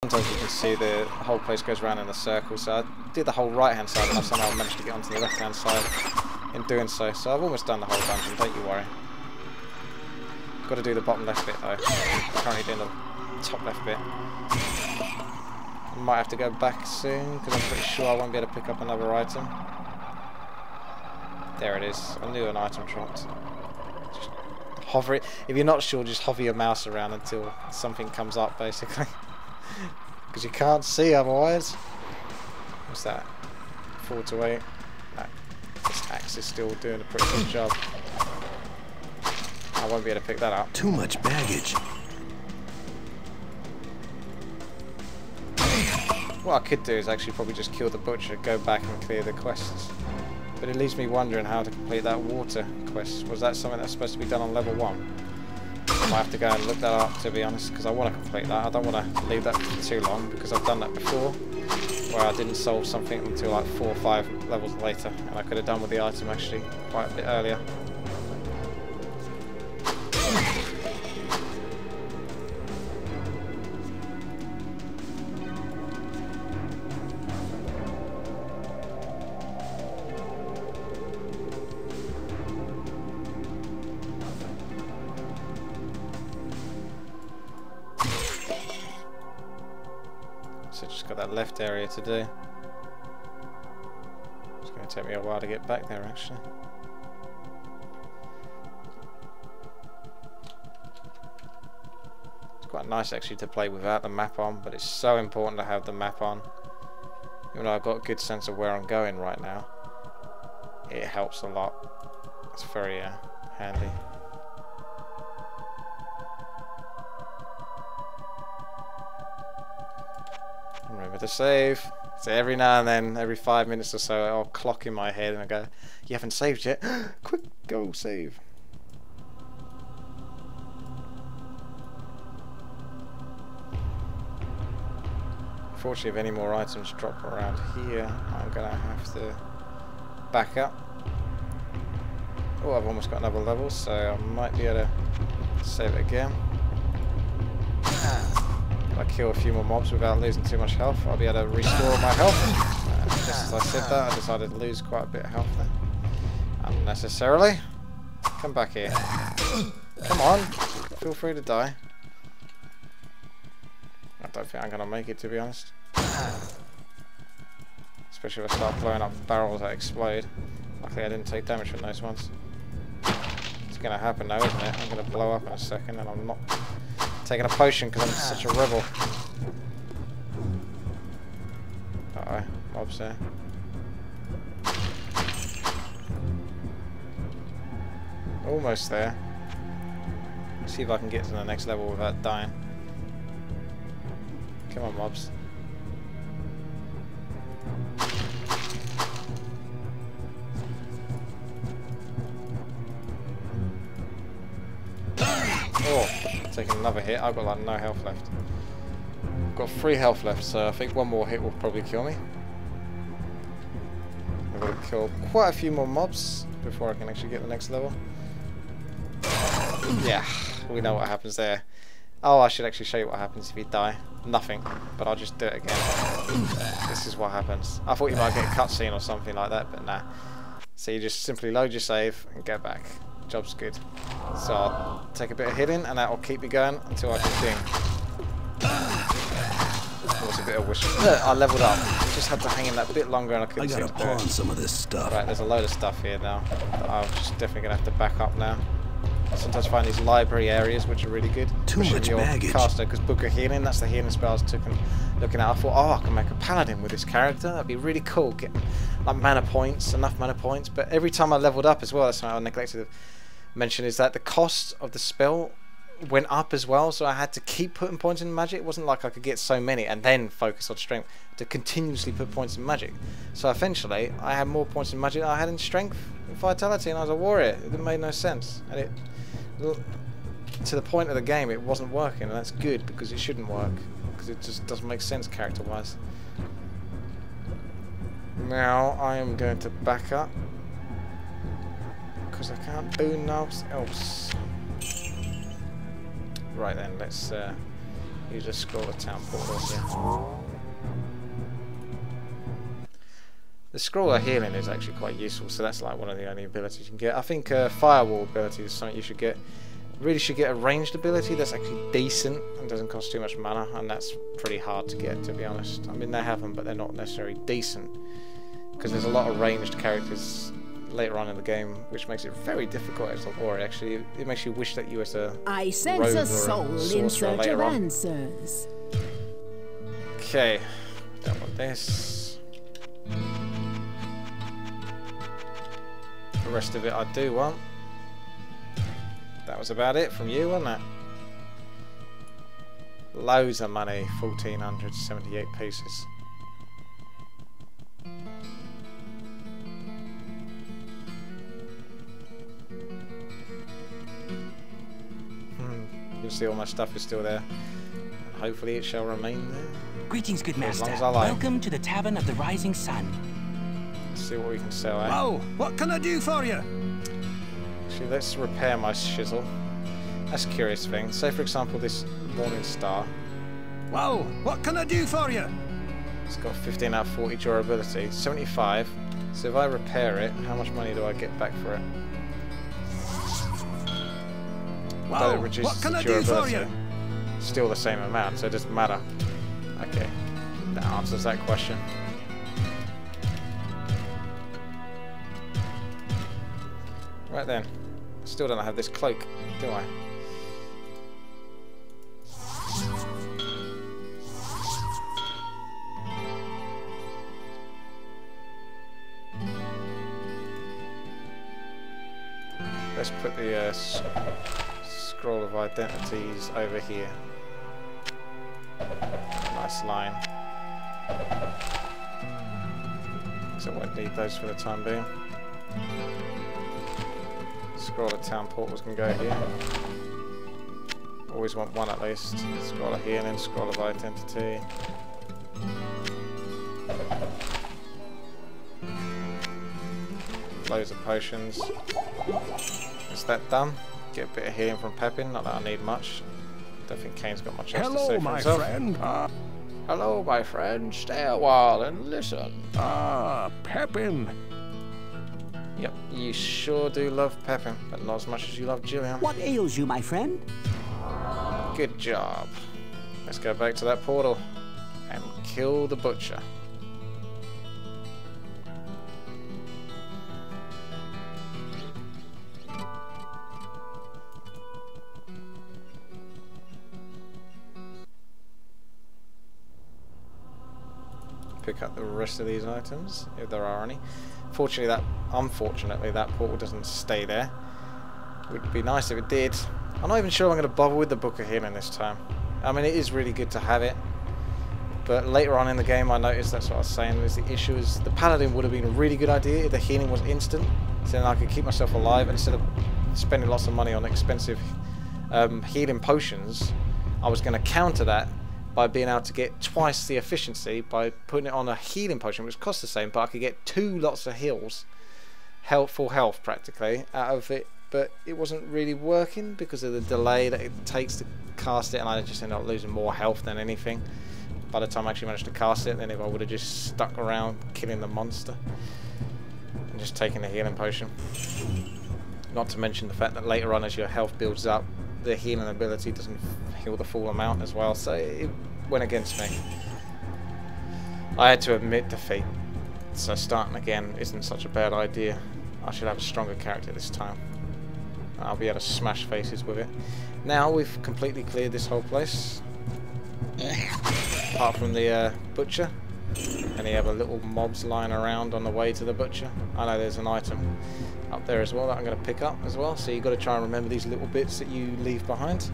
Sometimes you can see the whole place goes around in a circle, so I did the whole right hand side and I somehow managed to get onto the left hand side in doing so. So I've almost done the whole dungeon, don't you worry. Got to do the bottom left bit though. Currently doing the top left bit. I might have to go back soon because I'm pretty sure I won't be able to pick up another item. There it is. I knew an item dropped. Just hover it. If you're not sure, just hover your mouse around until something comes up, basically. Because you can't see otherwise. What's that? 4 to 8. No. This axe is still doing a pretty good job. I won't be able to pick that up. Too much baggage. What I could do is actually probably just kill the butcher, go back and clear the quests. But it leaves me wondering how to complete that water quest. Was that something that's supposed to be done on level 1? I might have to go and look that up, to be honest, because I want to complete that. I don't want to leave that for too long, because I've done that before, where I didn't solve something until like 4 or 5 levels later, and I could have done with the item actually quite a bit earlier. So just got that left area to do. It's going to take me a while to get back there actually. It's quite nice actually to play without the map on, but it's so important to have the map on. Even though I've got a good sense of where I'm going right now, it helps a lot. It's very handy. Remember to save. So every now and then, every 5 minutes or so, I'll clock in my head and I go, "You haven't saved yet? Quick, go save." Unfortunately, if any more items drop around here, I'm gonna have to back up. Oh, I've almost got another level, so I might be able to save it again. If I kill a few more mobs without losing too much health, I'll be able to restore my health. Just as I said that, I decided to lose quite a bit of health there. Unnecessarily. Come back here. Come on. Feel free to die. I don't think I'm going to make it, to be honest. Especially if I start blowing up barrels that explode. Luckily I didn't take damage from those ones. It's going to happen now, isn't it? I'm going to blow up in a second and I'm not taking a potion because I'm such a rebel. Uh-oh, mobs there. Almost there. See if I can get to the next level without dying. Come on, mobs. Oh, taking another hit. I've got like no health left. I've got 3 health left, so I think one more hit will probably kill me. I've got to kill quite a few more mobs before I can actually get the next level. Yeah, we know what happens there. Oh, I should actually show you what happens if you die. Nothing, but I'll just do it again. This is what happens. I thought you might get a cutscene or something like that, but nah. So you just simply load your save and go back. Job's good. So I'll take a bit of hitting and that'll keep me going until I can ding. That was a bit of wish. I leveled up. Just had to hang in that bit longer and I couldn't seem to do it. I gotta pawn some of this stuff. Right, there's a load of stuff here now. That I'm just definitely gonna have to back up now. I sometimes find these library areas which are really good. Too much baggage. Caster, because Book of Healing, that's the healing spell I was looking at. I thought, oh, I can make a paladin with this character. That'd be really cool. Get like mana points, enough mana points. But every time I leveled up as well, that's something I neglected to mention, is that the cost of the spell went up as well. So I had to keep putting points in magic. It wasn't like I could get so many and then focus on strength, to continuously put points in magic. So eventually, I had more points in magic than I had in strength and vitality, and I was a warrior. It made no sense, and it, to the point of the game, it wasn't working, and that's good because it shouldn't work, because it just doesn't make sense character-wise. Now I am going to back up because I can't do nothing else. Right then, let's use a scroll of town portal here. The scroll of healing is actually quite useful, so that's like one of the only abilities you can get. I think firewall ability is something you should get. Really should get a ranged ability that's actually decent and doesn't cost too much mana, and that's pretty hard to get, to be honest. I mean, they have them, but they're not necessarily decent, because there's a lot of ranged characters later on in the game, which makes it very difficult as a warrior. Actually, it makes you wish that you was a I sense a soul in search of answers. Okay, don't want this. The rest of it I do want. That was about it from you, wasn't it? Loads of money, 1,478 pieces. You'll see all my stuff is still there. Hopefully it shall remain there. Greetings, good master. As long as I like. Welcome to the Tavern of the Rising Sun. Let's see what we can sell, eh? Whoa, what can I do for you? Actually, let's repair my shizzle. That's a curious thing. Say, for example, this Morning Star. Whoa, what can I do for you? It's got 15 out of 40 durability, 75. So if I repair it, how much money do I get back for it? Whoa, It reduces what can the I do for durability. you? Still the same amount, so it doesn't matter. Okay, that answers that question. Right then, still don't have this cloak, do I? Let's put the scroll of identities over here. Nice line. So I won't need those for the time being. Scroll of town portals can go here. Always want one at least. Scroll of healing, scroll of identity. Loads of potions. Is that done? Get a bit of healing from Pepin, not that I need much. Don't think Kane's got much else to say Hello, for my himself. friend. Hello, my friend. Stay a while and listen. Pepin. Yep, you sure do love Pepin, but not as much as you love Jillian. What ails you, my friend? Good job. Let's go back to that portal and kill the butcher. Pick up the rest of these items, if there are any. Unfortunately, that portal doesn't stay there. It would be nice if it did. I'm not even sure I'm going to bother with the Book of Healing this time. I mean, it is really good to have it, but later on in the game I noticed, that's what I was saying, is the issue is the Paladin would have been a really good idea if the healing was instant, so then I could keep myself alive instead of spending lots of money on expensive healing potions. I was going to counter that by being able to get twice the efficiency by putting it on a healing potion, which costs the same, but I could get 2 lots of heals, full health practically, out of it. But it wasn't really working because of the delay that it takes to cast it, and I just ended up losing more health than anything by the time I actually managed to cast it, than if I would have just stuck around killing the monster and just taking the healing potion. Not to mention the fact that later on, as your health builds up, the healing ability doesn't heal the full amount as well, so it went against me. I had to admit defeat, so starting again isn't such a bad idea. I should have a stronger character this time. I'll be able to smash faces with it. Now we've completely cleared this whole place, apart from the butcher. Any other little mobs lying around on the way to the butcher? I know there's an item up there as well that I'm going to pick up as well, so you've got to try and remember these little bits that you leave behind.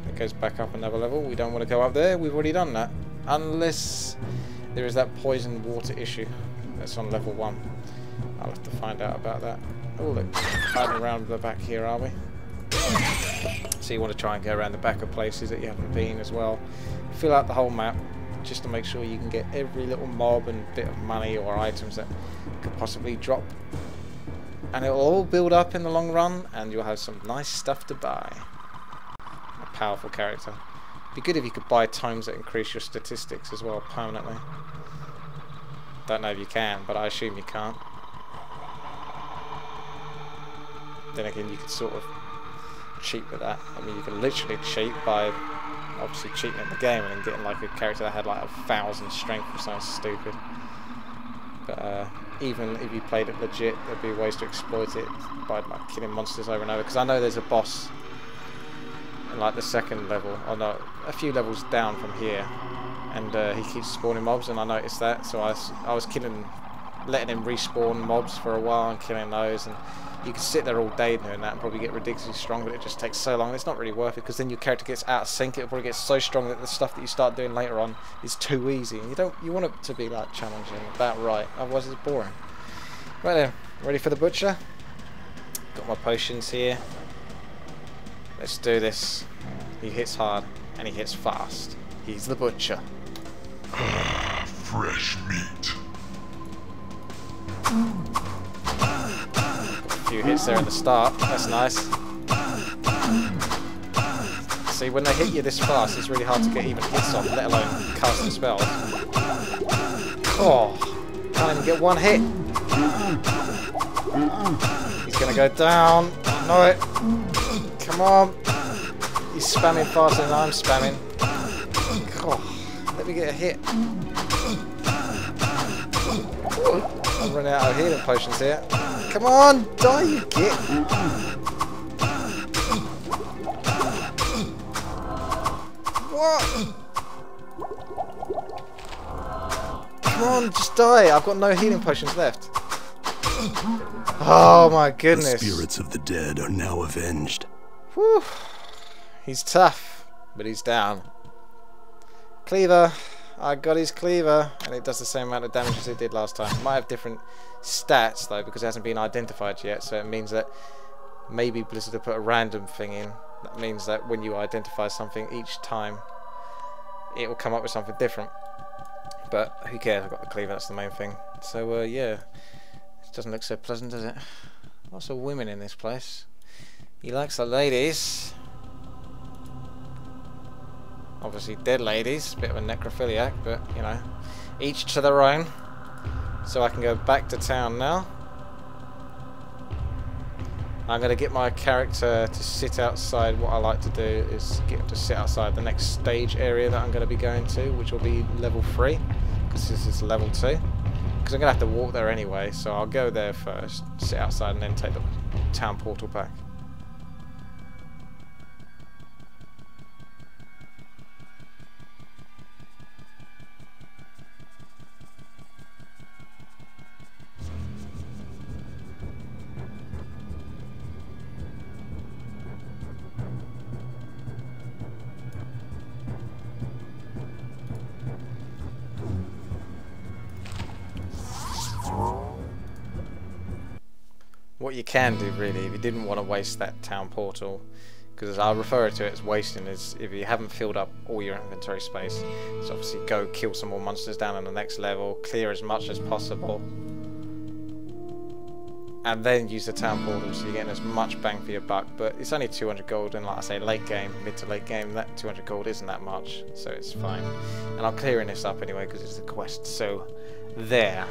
It goes back up another level. We don't want to go up there, we've already done that, unless there is that poisoned water issue that's on level 1. I'll have to find out about that. Oh look, hiding around the back here, are we? So you want to try and go around the back of places that you haven't been as well. Fill out the whole map just to make sure you can get every little mob and bit of money or items that could possibly drop, and it will all build up in the long run, and you'll have some nice stuff to buy. powerful character. It'd be good if you could buy tomes that increase your statistics as well permanently. Don't know if you can, but I assume you can't. Then again, you could sort of cheat with that. I mean, you could literally cheat by obviously cheating in the game and then getting like a character that had like 1,000 strength or something stupid. But even if you played it legit, there'd be ways to exploit it by like killing monsters over and over. Because I know there's a boss in like the second level, or no, a few levels down from here, and he keeps spawning mobs, and I noticed that. So I was letting him respawn mobs for a while and killing those, and you can sit there all day doing that and probably get ridiculously strong, but it just takes so long. It's not really worth it because then your character gets out of sync. It'll probably get so strong that the stuff that you start doing later on is too easy. And you want it to be like challenging, about right. Otherwise, it's boring. Right then, ready for the butcher? Got my potions here. Let's do this. He hits hard and he hits fast. He's the butcher. Fresh meat. Few hits there at the start, that's nice. See, when they hit you this fast, it's really hard to get even hits off, let alone cast the spells. Oh, can't even get one hit. He's gonna go down. I know it. Come on. He's spamming faster than I'm spamming. Oh, let me get a hit. I'm running out of healing potions here. Come on, die you git! What? Come on, just die! I've got no healing potions left. Oh my goodness! The spirits of the dead are now avenged. Whew. He's tough, but he's down. Cleaver. I got his cleaver, and it does the same amount of damage as it did last time. It might have different stats though, because it hasn't been identified yet, so it means that maybe Blizzard will put a random thing in. That means that when you identify something each time, it will come up with something different. But who cares? I've got the cleaver, that's the main thing. So yeah, it doesn't look so pleasant, does it? Lots of women in this place. He likes the ladies. Obviously dead ladies, bit of a necrophiliac, but you know, each to their own. So I can go back to town now. I'm going to get my character to sit outside. What I like to do is get him to sit outside the next stage area that I'm going to be going to, which will be level 3, because this is level 2. Because I'm going to have to walk there anyway, so I'll go there first, sit outside, and then take the town portal back. What you can do really, if you didn't want to waste that town portal, because I'll refer to it as wasting, is if you haven't filled up all your inventory space, so obviously go kill some more monsters down on the next level, clear as much as possible, and then use the town portal so you're getting as much bang for your buck. But it's only 200 gold, and like I say, late game, mid to late game, that 200 gold isn't that much, so it's fine. And I'm clearing this up anyway because it's a quest, so there.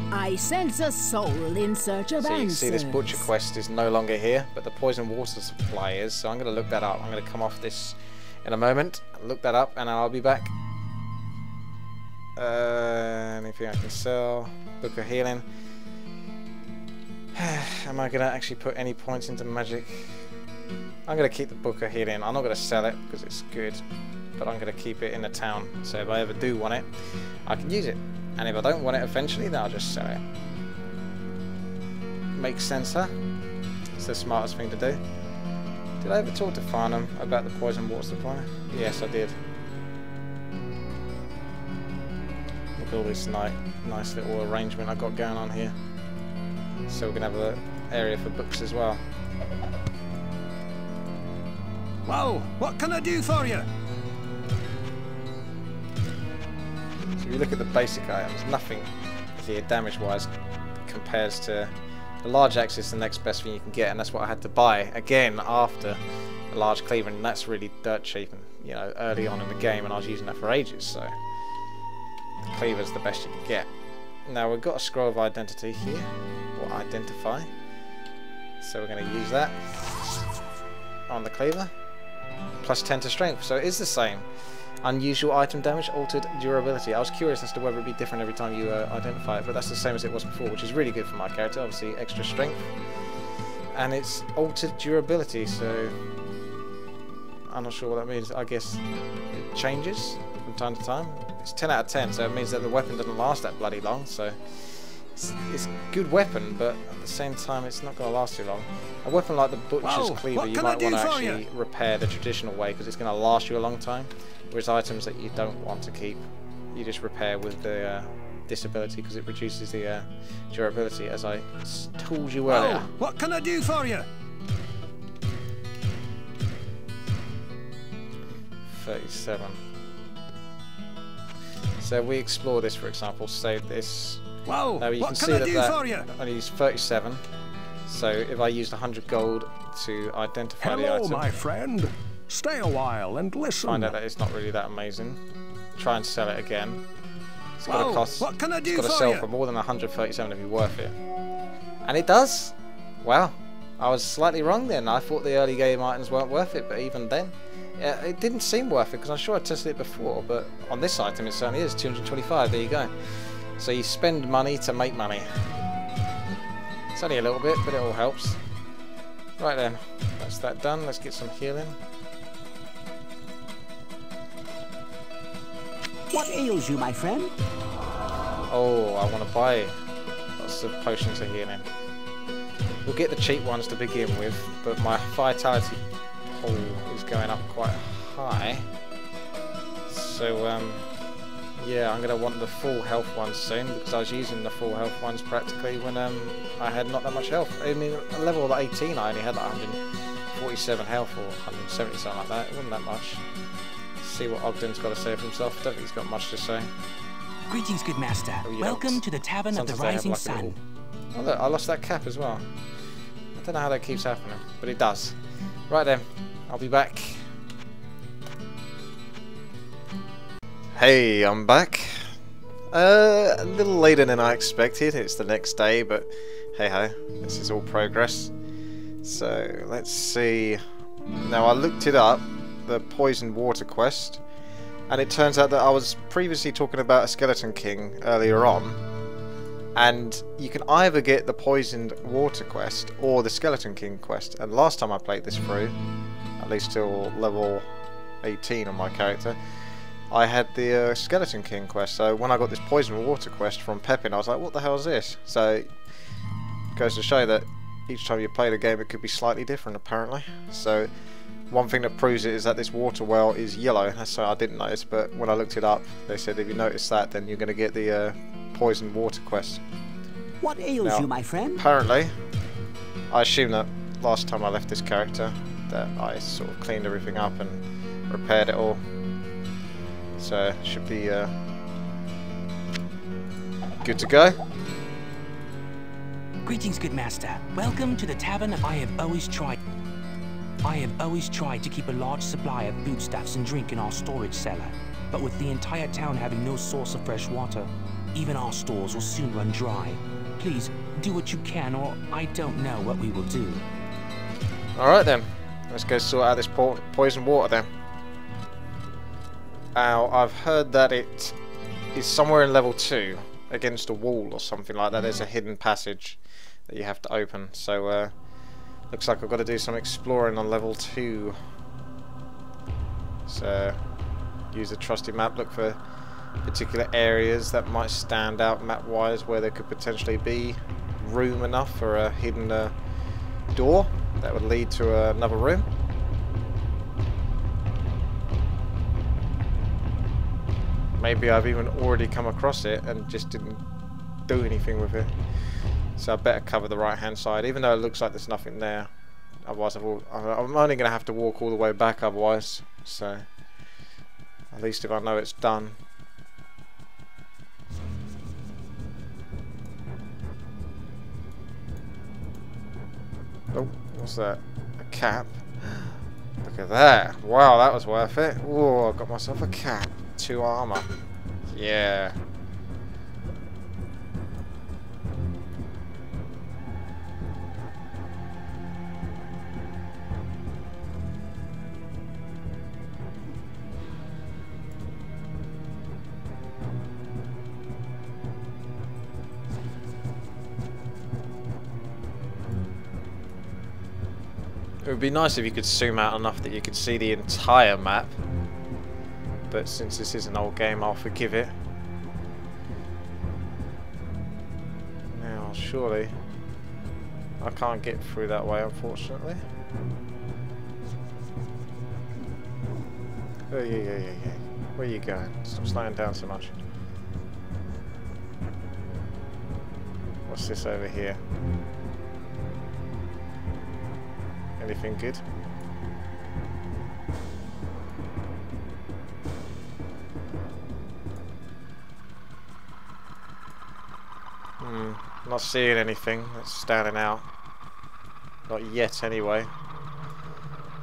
I sense a soul in search of So you can answers. see this butcher quest is no longer here, but the poison water supply is, so I'm going to look that up. I'm going to come off this in a moment, look that up, and I'll be back. Anything I can sell, book of healing. Am I going to actually put any points into magic? I'm going to keep the book of healing. I'm not going to sell it because it's good, but I'm going to keep it in the town, so if I ever do want it, I can use it. And if I don't want it eventually, then I'll just sell it. Makes sense, huh? It's the smartest thing to do. Did I ever talk to Farnham about the poison water supply? Yes, I did. Look at all this nice little arrangement I've got going on here. So we're going to have an area for books as well. Well, what can I do for you? So if you look at the basic items, nothing here damage-wise compares to A large axe is the next best thing you can get, and that's what I had to buy again after a large cleaver, and that's really dirt cheap, and you know, early on in the game, and I was using that for ages, so the cleaver's the best you can get. Now we've got a scroll of identity here, or identify, so we're going to use that on the cleaver. Plus 10 to strength, so it is the same. Unusual item damage, altered durability. I was curious as to whether it'd be different every time you identify it, but that's the same as it was before, which is really good for my character. Obviously extra strength, and it's altered durability, so I'm not sure what that means. I guess it changes from time to time. It's 10 out of 10, so it means that the weapon doesn't last that bloody long, so it's a good weapon, but at the same time it's not going to last too long. A weapon like the Butcher's Cleaver, you might want to actually repair the traditional way, because it's going to last you a long time, whereas items that you don't want to keep, you just repair with the disability, because it reduces the durability, as I told you earlier. What can I do for you? 37. So we explore this, for example, save this. Wow, now you can see that I use 37. So if I used 100 gold to identify the item, my friend. Stay a while and listen. Find out that it's not really that amazing. Try and sell it again. It's got to cost. What can I do it's got to for sell you? for more than 137 to be worth it. And it does. Wow, I was slightly wrong then. I thought the early game items weren't worth it, but even then, it didn't seem worth it, because I'm sure I tested it before. But on this item, it certainly is 225. There you go. So you spend money to make money. It's only a little bit, but it all helps. Right then, that's that done. Let's get some healing. What ails you, my friend? Oh, I want to buy lots of potions of healing. We'll get the cheap ones to begin with, but my vitality pool is going up quite high. So, yeah, I'm going to want the full health ones soon, because I was using the full health ones practically when I had not that much health. I mean, at level 18 I only had like 147 health, or 170, something like that. It wasn't that much. Let's see what Ogden's got to say for himself. I don't think he's got much to say. Greetings, good master. Welcome to the Tavern of the Rising Sun. Oh look, I lost that cap as well. I don't know how that keeps happening, but it does. Right then, I'll be back. Hey, I'm back. A little later than I expected. It's the next day, but hey ho, this is all progress. So let's see. Now I looked it up, the Poisoned Water quest, and it turns out that I was previously talking about a Skeleton King earlier on, and you can either get the Poisoned Water quest or the Skeleton King quest. And last time I played this through, at least till level 18 on my character, I had the Skeleton King quest. So when I got this Poison Water quest from Pepin, I was like, what the hell is this? So it goes to show that each time you play the game it could be slightly different, apparently. So one thing that proves it is that this water well is yellow. That's something I didn't notice, but when I looked it up, they said if you notice that, then you're going to get the Poison Water quest. What ails you, my friend? Apparently, I assume that last time I left this character, that I sort of cleaned everything up and repaired it all. So should be good to go. Greetings, good master. Welcome to the Tavern of... I have always tried to keep a large supply of foodstuffs and drink in our storage cellar. But with the entire town having no source of fresh water, even our stores will soon run dry. Please, do what you can, or I don't know what we will do. Alright then. Let's go sort out this poison water then. Now, I've heard that it is somewhere in level 2, against a wall or something like that. There's a hidden passage that you have to open. So, looks like I've got to do some exploring on level 2. So, use the trusty map, look for particular areas that might stand out map-wise, where there could potentially be room enough for a hidden door that would lead to another room. Maybe I've even already come across it and just didn't do anything with it. So I better cover the right hand side, even though it looks like there's nothing there. Otherwise I'm only going to have to walk all the way back otherwise. So at least if I know it's done. Oh, what's that? A cap? Look at that. Wow, that was worth it. Oh, I got myself a cap. 2 armor. Yeah. It would be nice if you could zoom out enough that you could see the entire map, but since this is an old game, I'll forgive it. Now, surely I can't get through that way, unfortunately. Oh, yeah. Where are you going? Stop slowing down so much. What's this over here? Anything good? Not seeing anything that's standing out. Not yet, anyway.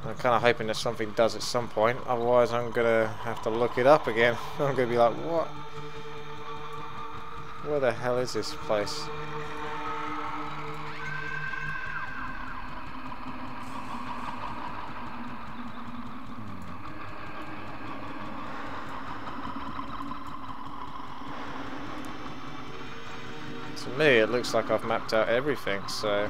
I'm kind of hoping that something does at some point. Otherwise, I'm gonna have to look it up again. I'm gonna be like, what? Where the hell is this place? To me, it looks like I've mapped out everything, so...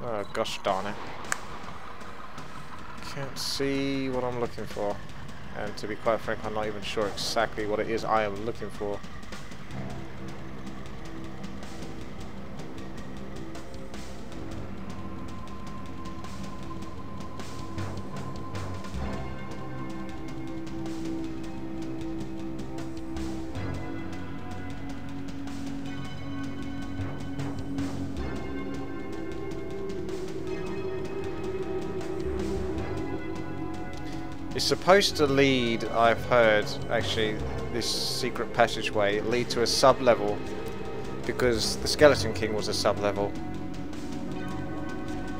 Oh, gosh darn it. Can't see what I'm looking for. And to be quite frank, I'm not even sure exactly what it is I am looking for. It's supposed to lead, I've heard, actually, this secret passageway lead to a sub-level, because the Skeleton King was a sub-level.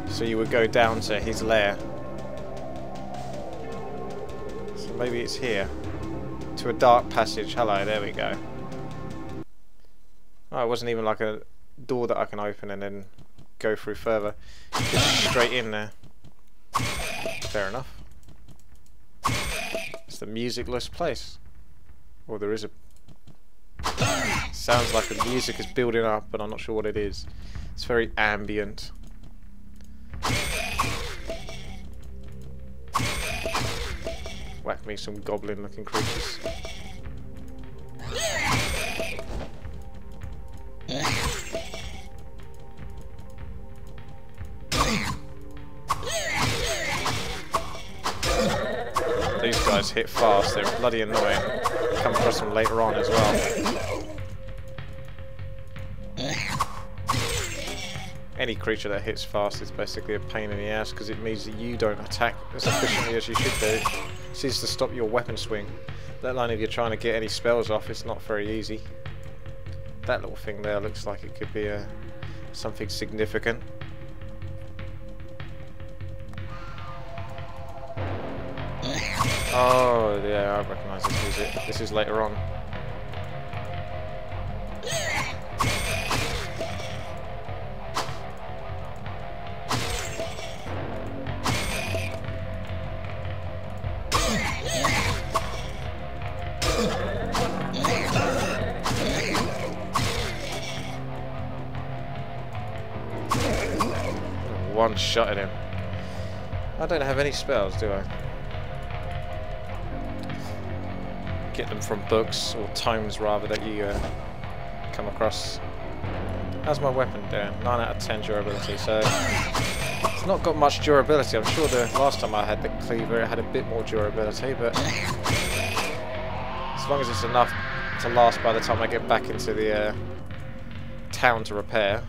So you would go down to his lair. So maybe it's here. To a dark passage. Hello, there we go. Oh, it wasn't even like a door that I can open and then go through further. Just straight in there. Fair enough. It's the musicless place. Or there is a... Sounds like the music is building up, but I'm not sure what it is. It's very ambient. Whack me some goblin looking creatures. These guys hit fast, they're bloody annoying. Come across them later on as well. Any creature that hits fast is basically a pain in the ass because it means that you don't attack as efficiently as you should do. It seems to stop your weapon swing. Let alone if you're trying to get any spells off, it's not very easy. That little thing there looks like it could be something significant. Oh yeah, I recognise this music. This is later on. One shot at him. I don't have any spells, do I? Get them from books, or tomes rather, that you come across. How's my weapon doing? 9 out of 10 durability, so it's not got much durability. I'm sure the last time I had the cleaver it had a bit more durability, but as long as it's enough to last by the time I get back into the town to repair,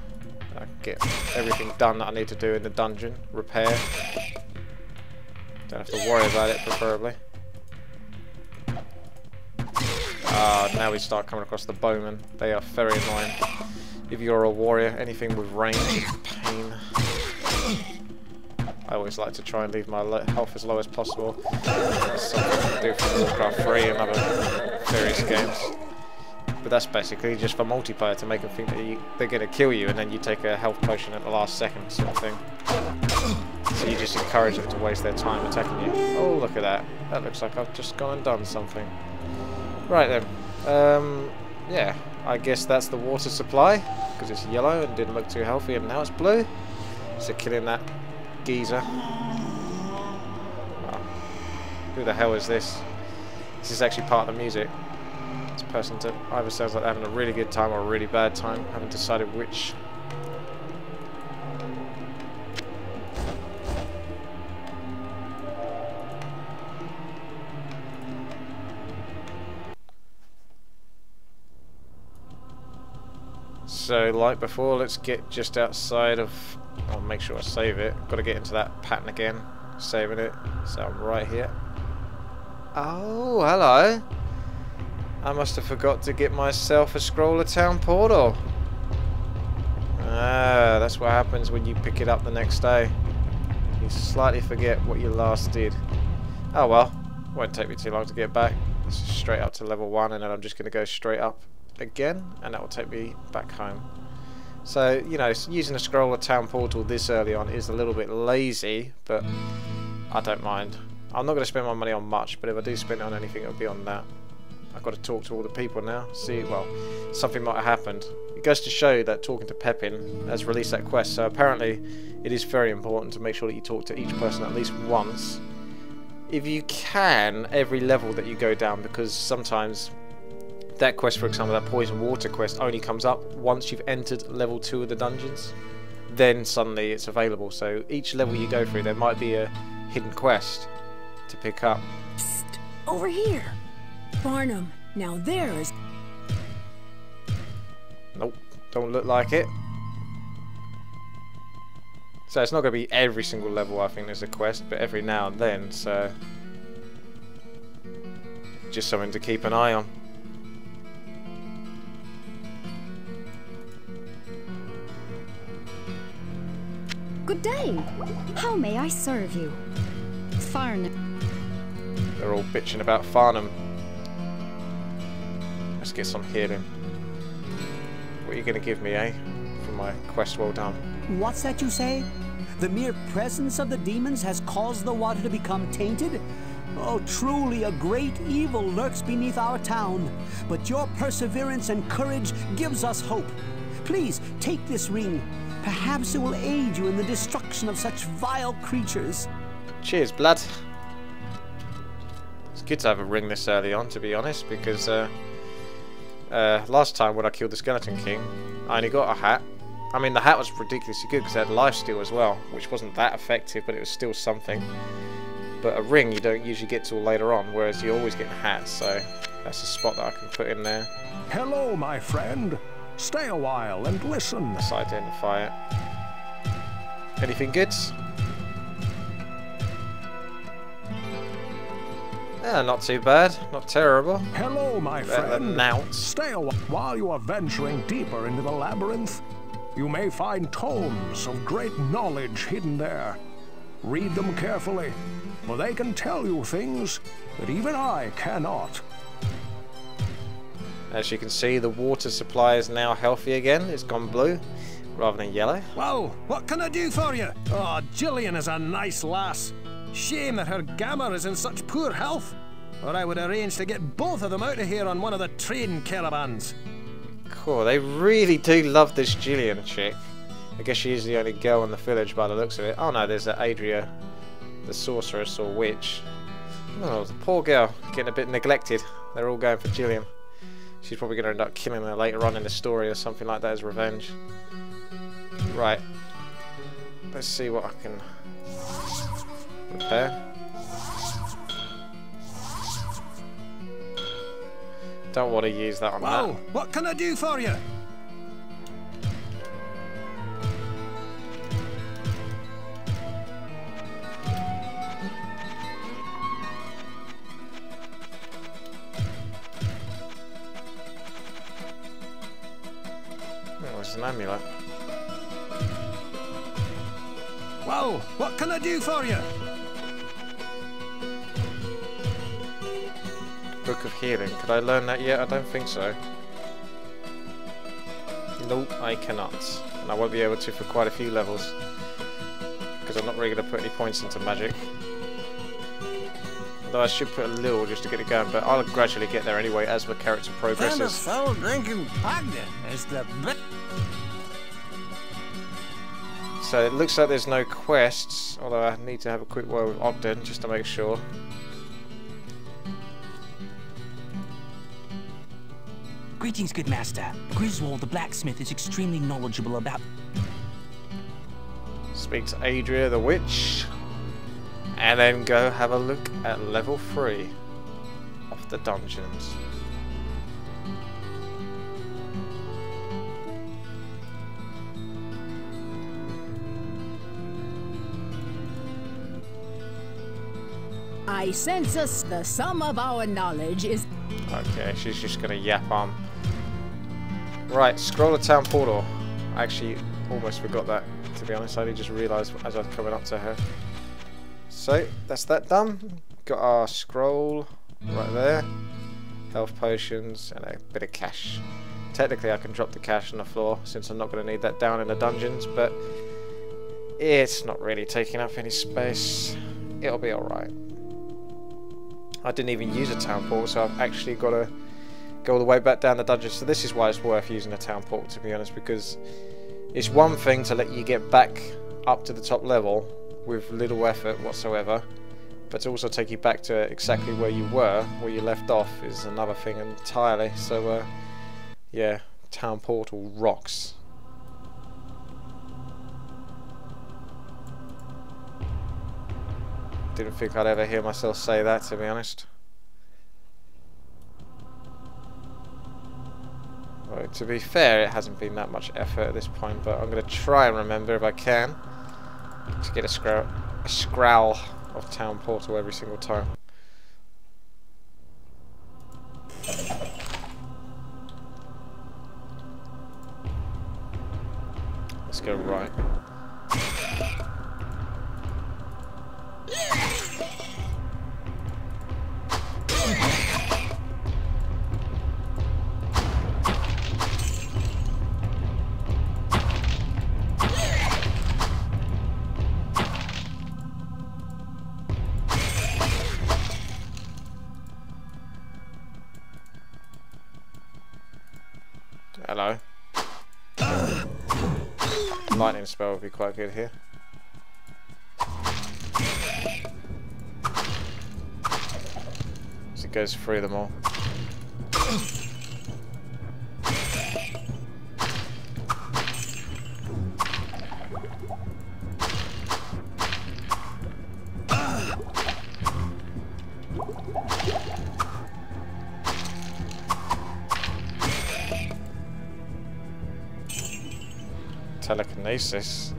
So I can get everything done that I need to do in the dungeon. Repair. Don't have to worry about it, preferably. Now we start coming across the bowmen. They are very annoying. If you're a warrior, anything with range is a pain. I always like to try and leave my health as low as possible. That's something I do for Warcraft 3 and other various games. But that's basically just for multiplayer, to make them think that they're going to kill you and then you take a health potion at the last second sort of thing. So you just encourage them to waste their time attacking you. Oh, look at that. That looks like I've just gone and done something. Right then. Yeah, I guess that's the water supply, because it's yellow and didn't look too healthy, and now it's blue. So killing that geezer. Oh, who the hell is this? This is actually part of the music. This person either sounds like they're having a really good time or a really bad time. I haven't decided which. So, like before, let's get just outside of... I'll make sure I save it. Got to get into that pattern again. Saving it. So I'm right here. Oh, hello. I must have forgot to get myself a scroll of town portal. Ah, that's what happens when you pick it up the next day. You slightly forget what you last did. Oh well. Won't take me too long to get back. This is straight up to level 1, and then I'm just going to go straight up again, and that will take me back home. So, you know, using a scroll of town portal this early on is a little bit lazy, but I don't mind. I'm not going to spend my money on much, but if I do spend it on anything, it'll be on that. I've got to talk to all the people now. See, well, something might have happened. It goes to show that talking to Pepin has released that quest, so apparently it is very important to make sure that you talk to each person at least once. If you can, every level that you go down, because sometimes that quest, for example, that poison water quest, only comes up once you've entered level 2 of the dungeons. Then suddenly it's available. So each level you go through, there might be a hidden quest to pick up. Psst, over here. Farnham, now there's... Nope, don't look like it. So it's not going to be every single level I think there's a quest, but every now and then, so... just something to keep an eye on. Good day. How may I serve you? Farnham. They're all bitching about Farnham. Let's get some healing. What are you going to give me, eh? For my quest well done. What's that you say? The mere presence of the demons has caused the water to become tainted? Oh, truly a great evil lurks beneath our town. But your perseverance and courage gives us hope. Please, take this ring. Perhaps it will aid you in the destruction of such vile creatures. Cheers, blood. It's good to have a ring this early on, to be honest, because last time when I killed the Skeleton King, I only got a hat. I mean, the hat was ridiculously good because it had lifesteal as well, which wasn't that effective, but it was still something. But a ring you don't usually get till later on, whereas you always get hats, so that's a spot that I can put in there. Hello, my friend. Stay a while and listen. Let's identify it. Anything good? Yeah, not too bad. Not terrible. Hello, my friend. Nounce. Stay a while. While you are venturing deeper into the labyrinth, you may find tomes of great knowledge hidden there. Read them carefully, for they can tell you things that even I cannot. As you can see, the water supply is now healthy again. It's gone blue rather than yellow. Well, what can I do for you? Oh, Gillian is a nice lass. Shame that her Gamma is in such poor health, or I would arrange to get both of them out of here on one of the trading caravans. Cool, they really do love this Gillian chick. I guess she is the only girl in the village by the looks of it. Oh no, there's Adria, the sorceress or witch. Oh, the poor girl, getting a bit neglected. They're all going for Gillian. She's probably going to end up killing her later on in the story or something like that as revenge. Right. Let's see what I can repair. Don't want to use that on Well, what can I do for you? amulet. Well, what can I do for you? Book of Healing. Could I learn that yet? I don't think so. Nope, I cannot. And I won't be able to for quite a few levels. Because I'm not really going to put any points into magic. Although I should put a little just to get it going, but I'll gradually get there anyway as my character progresses. fellow drinking Pagda is the best. So it looks like there's no quests, although I need to have a quick word with Ogden just to make sure. Greetings, good master. Griswold the blacksmith is extremely knowledgeable about... Speak to Adria the witch, and then go have a look at level 3 of the dungeons. I sense us the sum of our knowledge is... Okay, she's just gonna yap on. Right, scroll the town portal. I actually almost forgot that, to be honest. I only just realised as I was coming up to her. So, that's that done. Got our scroll right there. Health potions and a bit of cash. Technically I can drop the cash on the floor since I'm not going to need that down in the dungeons, but it's not really taking up any space. It'll be alright. I didn't even use a town portal, so I've actually got to go all the way back down the dungeon. So this is why it's worth using a town portal, to be honest, because it's one thing to let you get back up to the top level with little effort whatsoever, but to also take you back to exactly where you were, where you left off, is another thing entirely. So yeah, town portal rocks. Didn't think I'd ever hear myself say that, to be honest. Well, to be fair, it hasn't been that much effort at this point, but I'm going to try and remember if I can to get a scrowl of town portal every single time. Let's go right. Hello. Lightning spell would be quite good here. As it goes through them all. Telekinesis.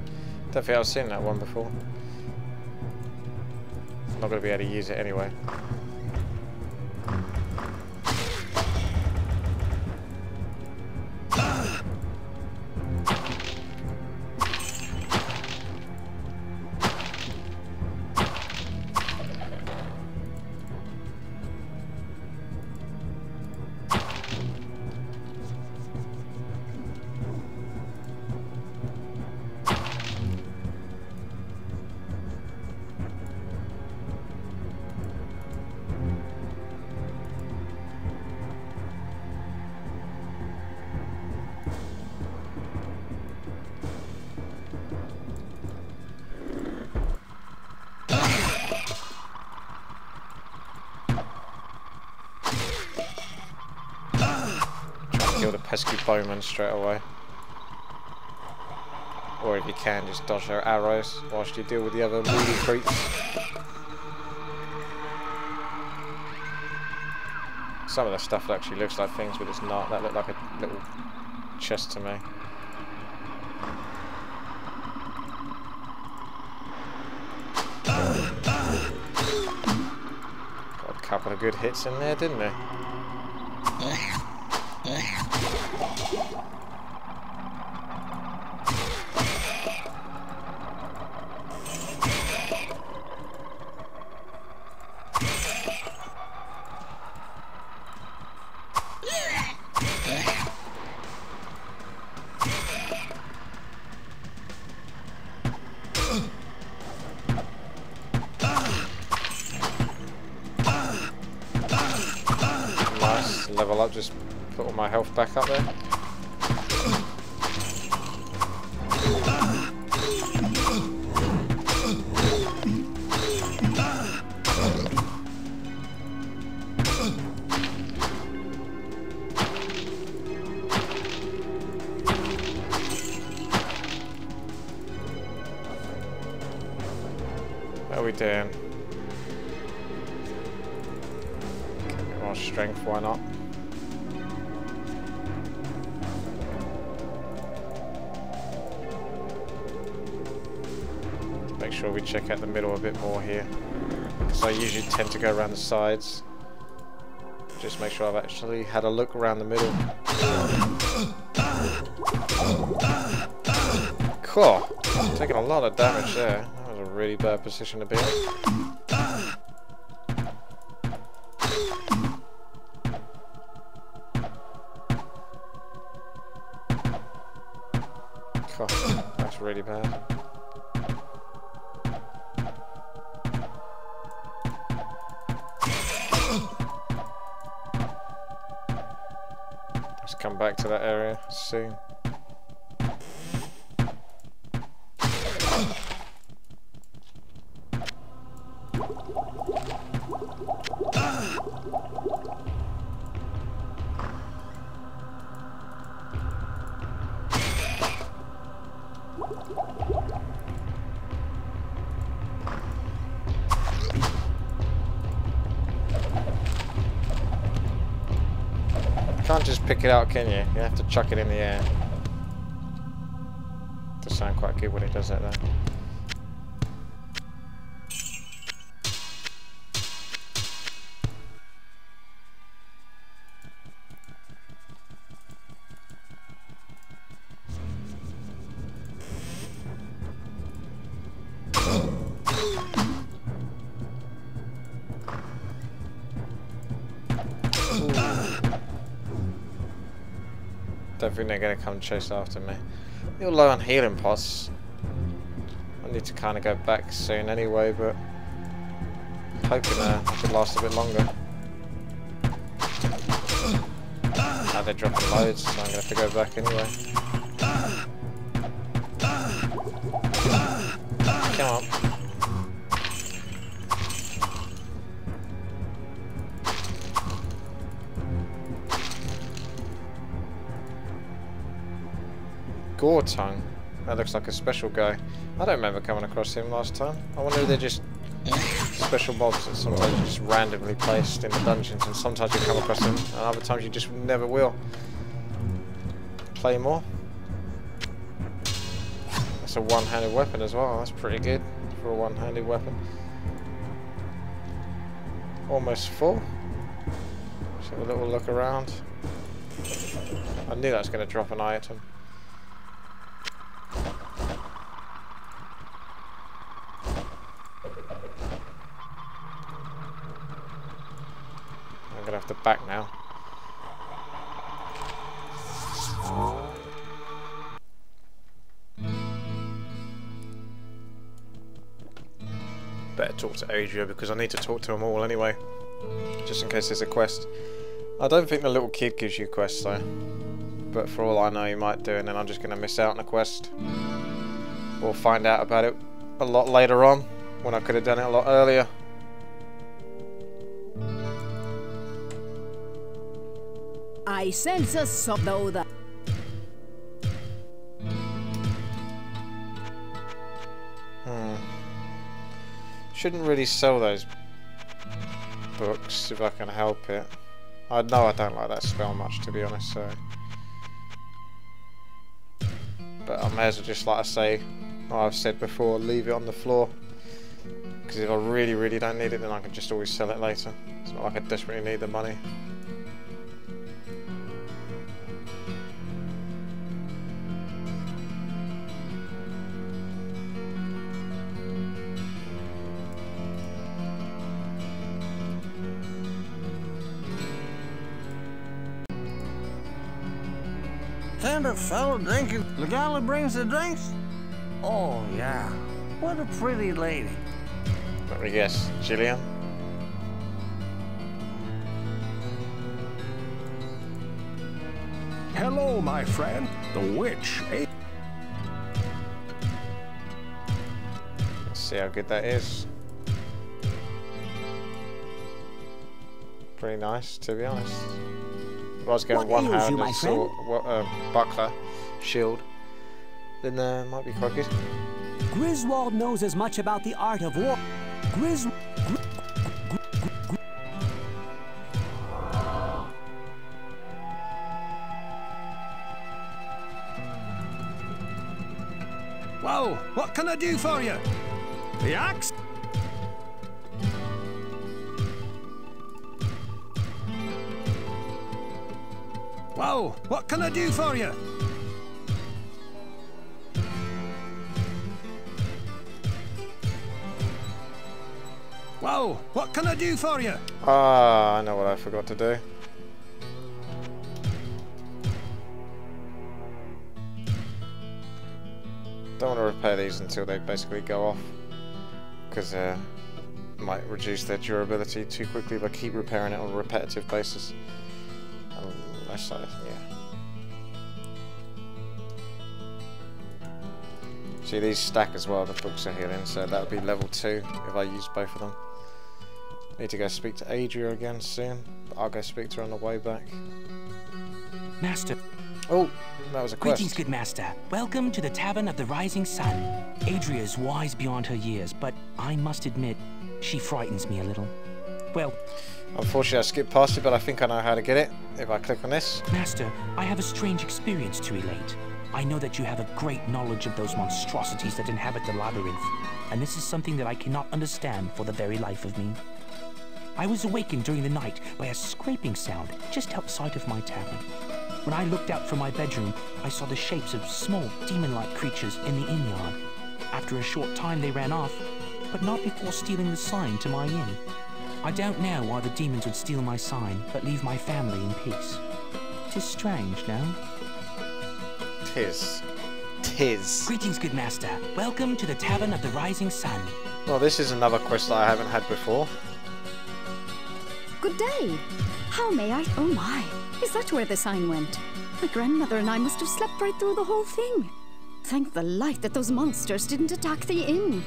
Don't think I've seen that one before. I'm not going to be able to use it anyway. Kill the pesky bowman straight away. Or if you can, just dodge their arrows whilst you deal with the other moody creeps. Some of the stuff actually looks like things, but it's not. That looked like a little chest to me. Got a couple of good hits in there, didn't they? level up, just put all my health back up there. How are we doing? Get a bit more strength, why not? Make sure we check out the middle a bit more here. So I usually tend to go around the sides. Just make sure I've actually had a look around the middle. Cool. Taking a lot of damage there. That was a really bad position to be in. Cool. That's really bad. Let's come back to that area soon. Can't just pick it out, can you? You have to chuck it in the air. Does sound quite good when it does that though. Don't think they're going to come chase after me. You're low on healing pots. I need to kind of go back soon anyway, but I'm hoping I could last a bit longer. Now they're dropping loads, so I'm going to have to go back anyway. Come on. Gore tongue. That looks like a special guy. I don't remember coming across him last time. I wonder if they're just special mobs that sometimes are just randomly placed in the dungeons, and sometimes you come across them, and other times you just never will. Play more. That's a one-handed weapon as well. That's pretty good for a one-handed weapon. Almost full. Just have a little look around. I knew that was going to drop an item. I'm gonna have to back now. Better talk to Adria because I need to talk to them all anyway, just in case there's a quest. I don't think the little kid gives you quests though, but for all I know he might do, and then I'm just gonna miss out on a quest. We'll find out about it a lot later on, when I could have done it a lot earlier. I sense a though that. Shouldn't really sell those books if I can help it. I know I don't like that spell much, to be honest, so. But I may as well just, like I say, what I've said before, leave it on the floor. Because if I really, really don't need it, then I can just always sell it later. It's not like I desperately need the money. Tender fellow drinking. The galley brings the drinks? Oh, yeah. What a pretty lady. Let me guess, Gillian? Hello, my friend. The witch. Let's see how good that is. Pretty nice, to be honest. If I was going one hand and sword, buckler, shield, then might be quite good. Griswold knows as much about the art of war. Well, what can I do for you? The axe? Well, what can I do for you? Well, what can I do for you? Ah, I know what I forgot to do. Don't want to repair these until they basically go off, because it might reduce their durability too quickly if I keep repairing it on a repetitive basis. Unless I, yeah. See, these stack as well, the books are healing, so that would be level 2 if I use both of them. Need to go speak to Adria again soon, but I'll go speak to her on the way back. Master. Oh, that was a quest. Greetings, good master. Welcome to the Tavern of the Rising Sun. Adria is wise beyond her years, but I must admit, she frightens me a little. Well, unfortunately I skipped past it, but I think I know how to get it if I click on this. Master, I have a strange experience to relate. I know that you have a great knowledge of those monstrosities that inhabit the labyrinth, and this is something that I cannot understand for the very life of me. I was awakened during the night by a scraping sound just outside of my tavern. When I looked out from my bedroom, I saw the shapes of small, demon-like creatures in the inn yard. After a short time, they ran off, but not before stealing the sign to my inn. I don't know why the demons would steal my sign, but leave my family in peace. 'Tis strange, no? 'Tis. Greetings, good master. Welcome to the Tavern of the Rising Sun. Well, this is another quest that I haven't had before. Good day. How may I? Oh my, is that where the sign went? My grandmother and I must have slept right through the whole thing. Thank the light that those monsters didn't attack the inn.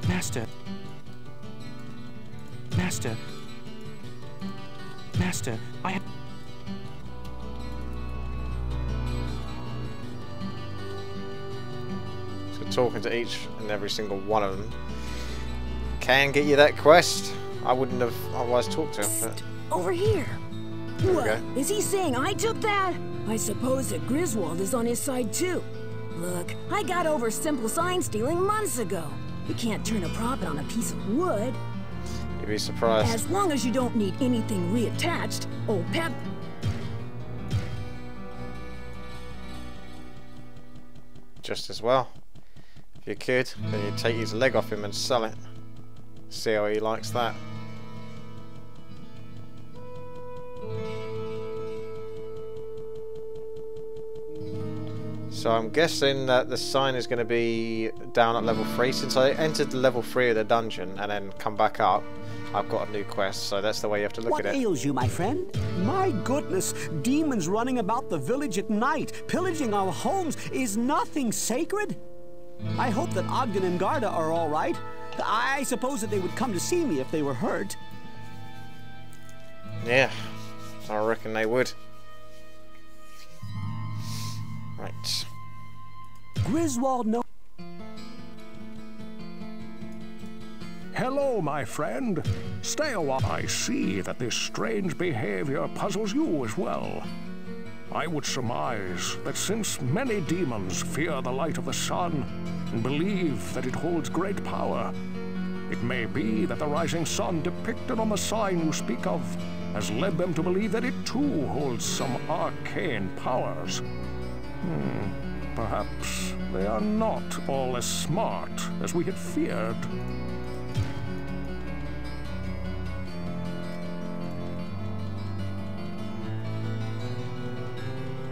Master. Master, I have... So talking to each and every single one of them can get you that quest. I wouldn't have otherwise talked to him. But Over here. What? Is he saying I took that? I suppose that Griswold is on his side too. Look, I got over simple sign stealing months ago. You can't turn a profit on a piece of wood. You'd be surprised. As long as you don't need anything reattached, old Pep. Just as well. If you could, then you'd take his leg off him and sell it. See how he likes that. So I'm guessing that the sign is going to be down at level 3. Since I entered the level 3 of the dungeon and then come back up, I've got a new quest, so that's the way you have to look at it. What ails you, my friend? My goodness, demons running about the village at night, pillaging our homes, is nothing sacred? I hope that Ogden and Garda are all right. I suppose that they would come to see me if they were hurt. Yeah, I reckon they would. Right. Griswold knows. Hello, my friend. Stay a while. I see that this strange behavior puzzles you as well. I would surmise that since many demons fear the light of the sun and believe that it holds great power, it may be that the rising sun depicted on the sign you speak of has led them to believe that it too holds some arcane powers. Perhaps they are not all as smart as we had feared.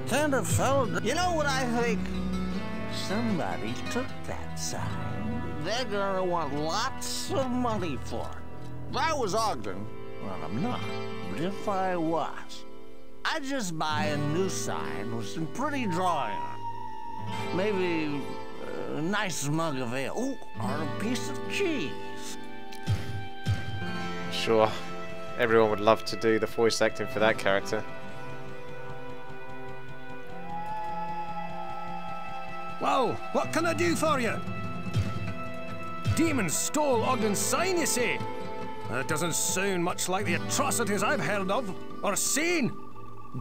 Kind of felt. You know what I think? Somebody took that sign. They're gonna want lots of money for it. If I was Ogden, well, I'm not, but if I was, I'd just buy a new sign with some pretty drawing on it. Maybe a nice mug of ale. Ooh, or a piece of cheese. Sure. Everyone would love to do the voice acting for that character. Well, what can I do for you? Demons stole Ogden's sign, you say? That doesn't sound much like the atrocities I've heard of or seen.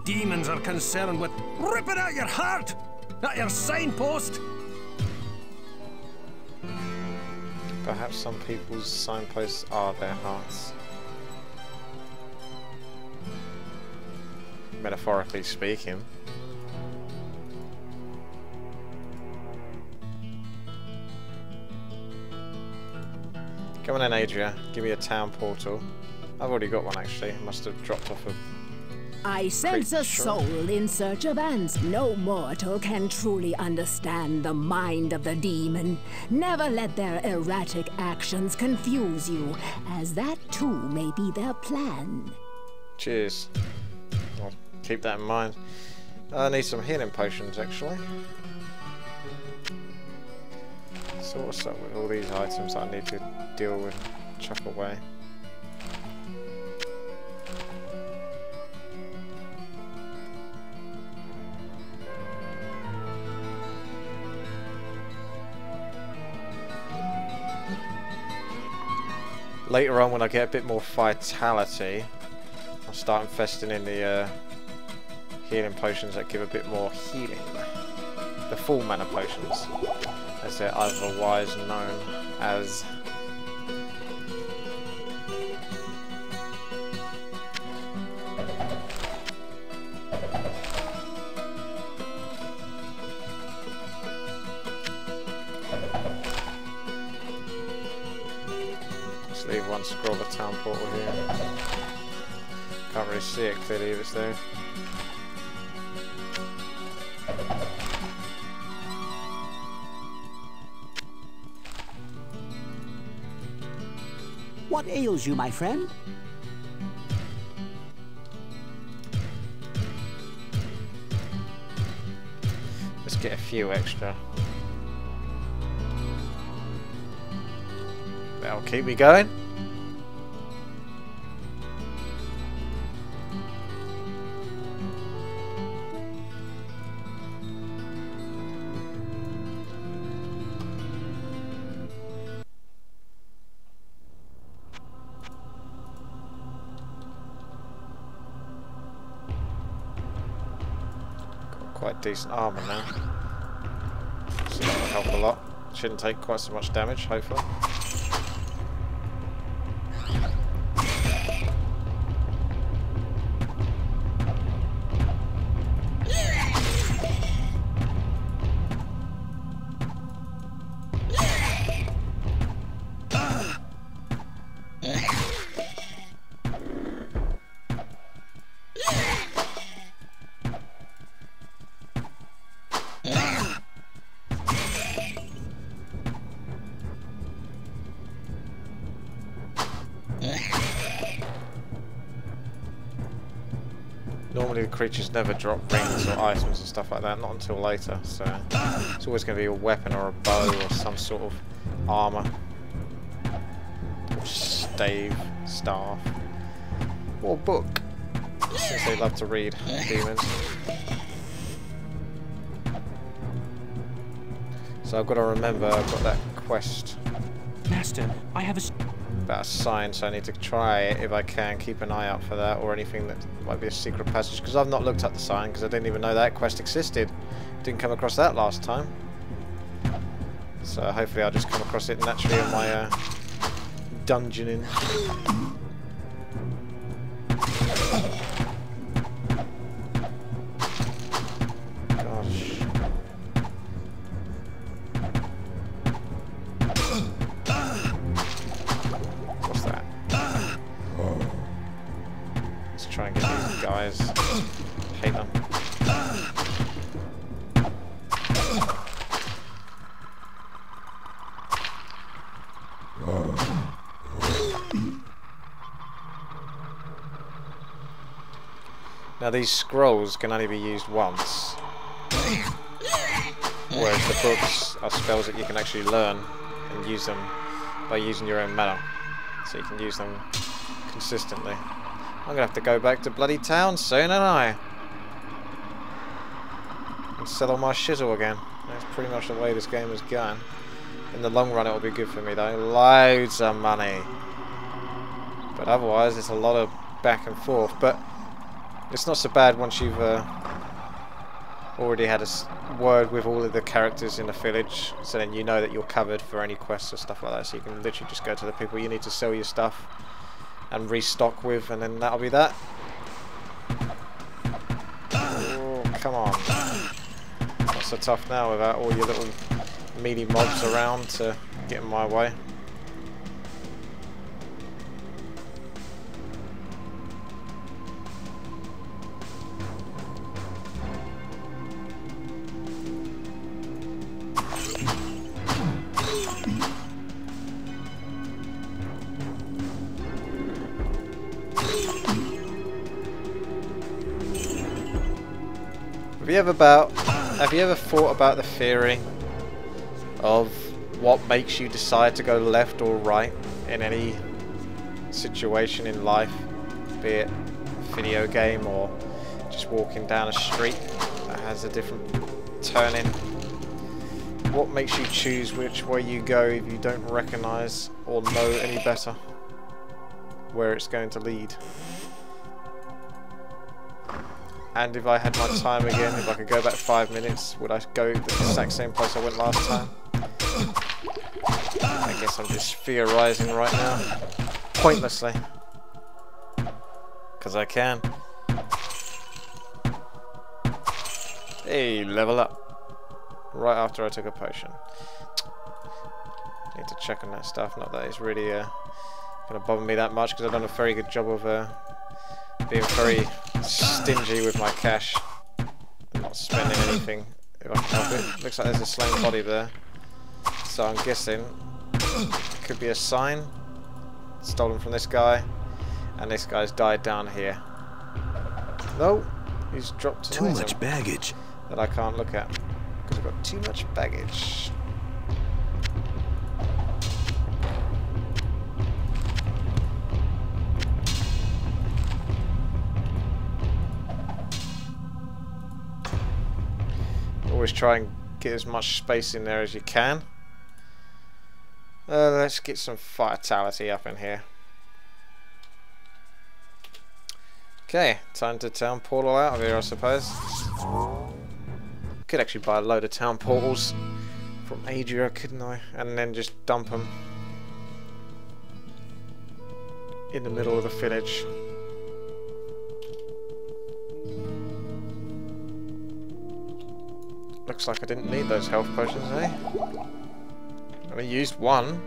Demons are concerned with ripping out your heart, not your signpost. Perhaps some people's signposts are their hearts. Metaphorically speaking. Come on in, Adria. Give me a town portal. I've already got one, actually. It must have dropped off a... I sense a soul in search of answers. No mortal can truly understand the mind of the demon. Never let their erratic actions confuse you, as that too may be their plan. Cheers. I'll keep that in mind. I need some healing potions, actually. So what's up with all these items that I need to deal with, chuck away? Later on, when I get a bit more vitality, I'll start investing in the healing potions that give a bit more healing. The full mana potions, as they're otherwise known as. Just leave one scroll of town portal here. Can't really see it clearly if it's there. What ails you, my friend? Let's get a few extra. That'll keep me going. Quite decent armor now. So that will help a lot. Shouldn't take quite so much damage, hopefully. Normally the creatures never drop rings or items and stuff like that, not until later, so it's always going to be a weapon or a bow or some sort of armour. Or stave, staff, or book, since they love to read, demons. So I've got to remember I've got that quest. Master, I have a... About a sign, so I need to try it if I can, keep an eye out for that, or anything that might be a secret passage, because I've not looked up the sign because I didn't even know that quest existed. Didn't come across that last time, so hopefully I'll just come across it naturally in my dungeoning. Try and get these guys. Hate them. Now these scrolls can only be used once, whereas the books are spells that you can actually learn and use them by using your own mana, so you can use them consistently. I'm gonna have to go back to bloody town soon, aren't I? And sell all my shizzle again. That's pretty much the way this game is going. In the long run, it will be good for me though. Loads of money. But otherwise, it's a lot of back and forth. But it's not so bad once you've already had a word with all of the characters in the village. So then you know that you're covered for any quests or stuff like that. So you can literally just go to the people you need to sell your stuff and restock with, and then that'll be that. Oh, come on. Not so tough now without all your little meaty mobs around to get in my way. Have you ever thought about the theory of what makes you decide to go left or right in any situation in life, be it a video game or just walking down a street that has a different turning? What makes you choose which way you go if you don't recognise or know any better where it's going to lead? And if I had my time again, if I could go back 5 minutes, would I go the exact same place I went last time? I guess I'm just theorising right now. Pointlessly. Because I can. Hey, level up. Right after I took a potion. Need to check on that stuff. Not that it's really going to bother me that much, because I've done a very good job of being very stingy with my cash and not spending anything if I can help it. Looks like there's a slain body there, so I'm guessing it could be a sign stolen from this guy, and this guy's died down here. No, he's dropped too much baggage that I can't look at because I've got too much baggage. Always try and get as much space in there as you can. Let's get some vitality up in here. Okay, time to town portal out of here, I suppose. Could actually buy a load of town portals from Adria, couldn't I? And then just dump them in the middle of the village. Looks like I didn't need those health potions, eh? Only used one.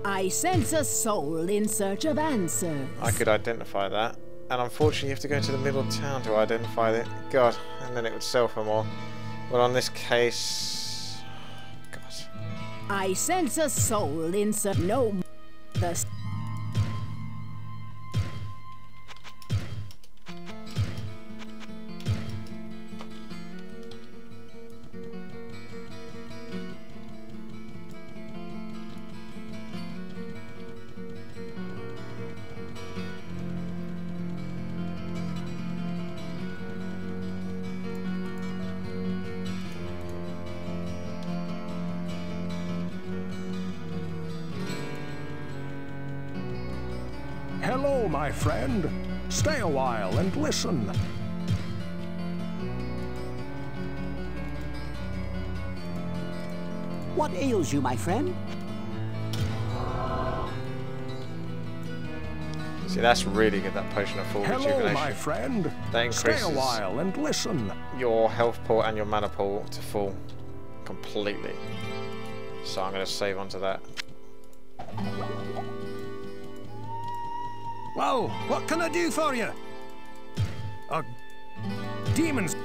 I sense a soul in search of answers. I could identify that. And unfortunately you have to go to the middle of town to identify it. God, and then it would sell for more. Well, on this case... God. I sense a soul in search... No... The... Hello, my friend. Stay a while and listen. What ails you, my friend? See, that's really good, that potion of full rejuvenation. Hello, my friend. That increases Stay a while and listen. your health pool and your mana pool to full completely. So I'm going to save onto that. Well, what can I do for you? Demons.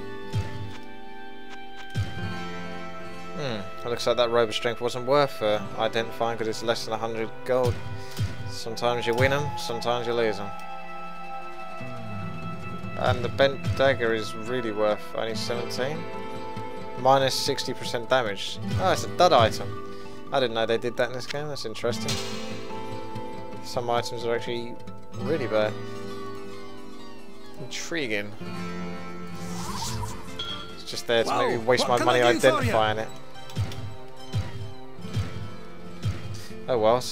It looks like that robe of strength wasn't worth identifying because it's less than 100 gold. Sometimes you win them, sometimes you lose them. And the bent dagger is really worth only 17. Minus 60% damage. Oh, it's a dud item. I didn't know they did that in this game. That's interesting. Some items are actually really bad. Intriguing. It's just there to make me waste my money identifying it. Oh well.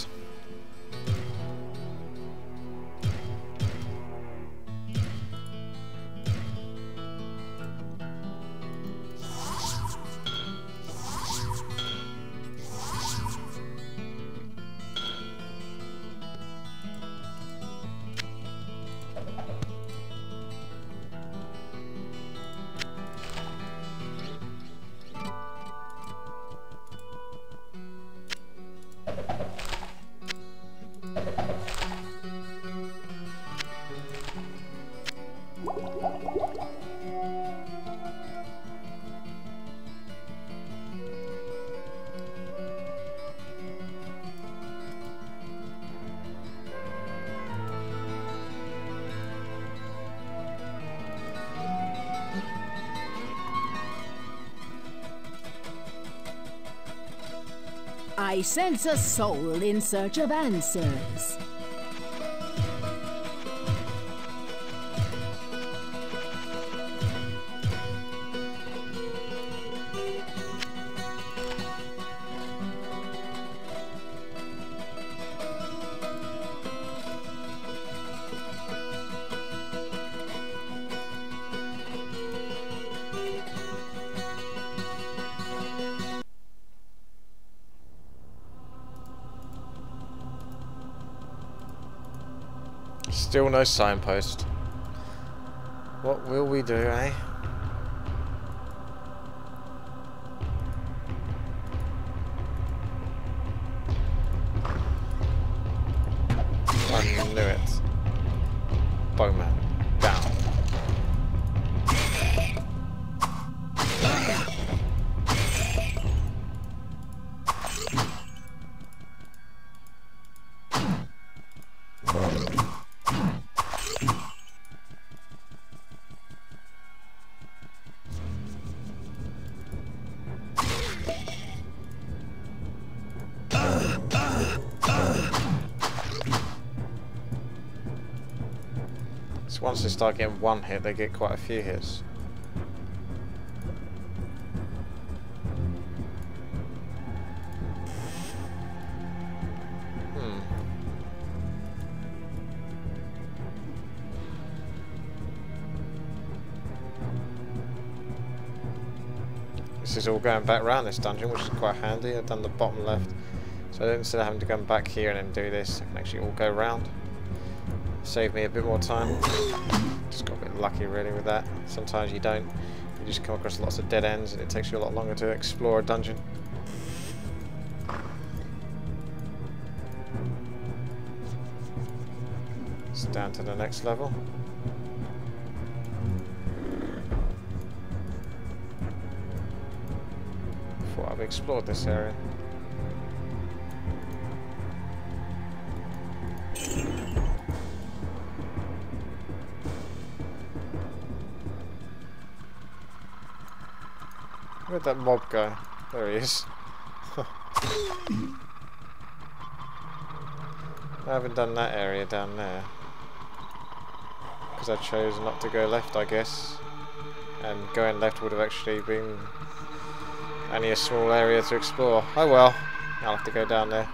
I sense a soul in search of answers. Still no signpost. What will we do, eh? I knew it. Bowman. Down. Once they start getting one hit, they get quite a few hits. This is all going back around this dungeon, which is quite handy. I've done the bottom left, so instead of having to come back here and then do this, I can actually all go round. Save me a bit more time. Just got a bit lucky really with that. Sometimes you don't. You just come across lots of dead ends and it takes you a lot longer to explore a dungeon. It's down to the next level. Thought I've explored this area. Where'd that mob go? There he is. I haven't done that area down there. Because I chose not to go left, I guess. And going left would have actually been only a small area to explore. Oh well, I'll have to go down there.